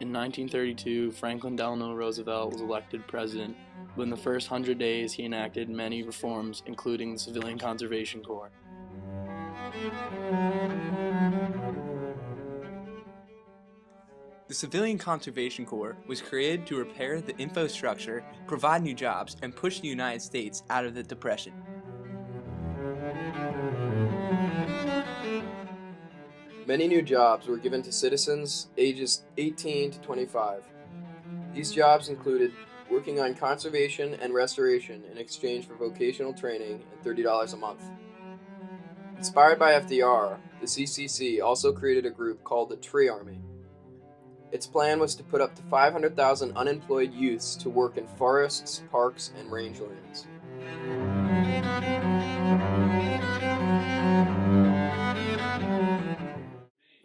In 1932, Franklin Delano Roosevelt was elected president. Within the first 100 days, he enacted many reforms, including the Civilian Conservation Corps. The Civilian Conservation Corps was created to repair the infrastructure, provide new jobs, and push the United States out of the Depression. Many new jobs were given to citizens ages 18 to 25. These jobs included working on conservation and restoration in exchange for vocational training and $30 a month. Inspired by FDR, the CCC also created a group called the Tree Army. Its plan was to put up to 500,000 unemployed youths to work in forests, parks, and rangelands.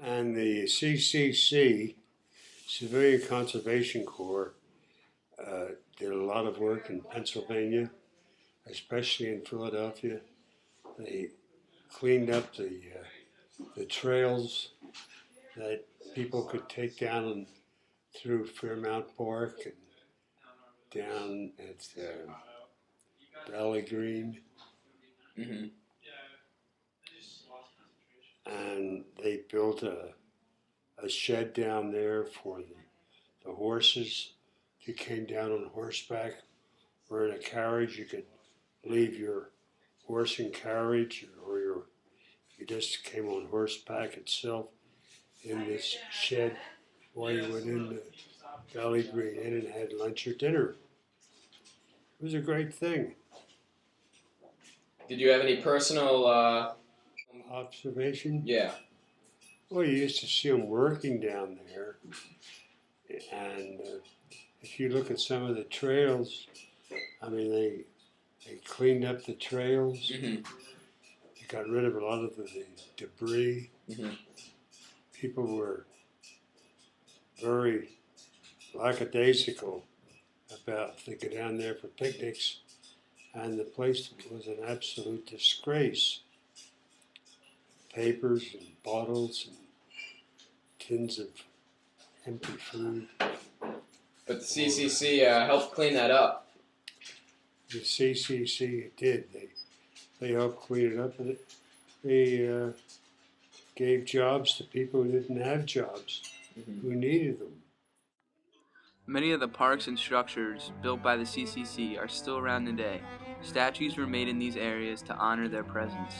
And the CCC, Civilian Conservation Corps, did a lot of work in Pennsylvania, especially in Philadelphia. They cleaned up the trails that people could take down and through Fairmount Park and down at Valley Green. Mm-hmm. And they built a shed down there for the horses. You came down on horseback, or in a carriage. You could leave your horse and carriage, or you just came on horseback itself in this shed while you went into Valley Green Inn and had lunch or dinner. It was a great thing. Did you have any personal Observation? Yeah. Well, you used to see them working down there, and if you look at some of the trails, I mean, they cleaned up the trails. Mm-hmm. They got rid of a lot of the debris. Mm-hmm. People were very lackadaisical about if they go down there for picnics, and the place was an absolute disgrace. Papers and bottles and tins of empty food. But the CCC helped clean that up. The CCC did. They helped clean it up, and they gave jobs to people who didn't have jobs, who needed them. Many of the parks and structures built by the CCC are still around today. Statues were made in these areas to honor their presence.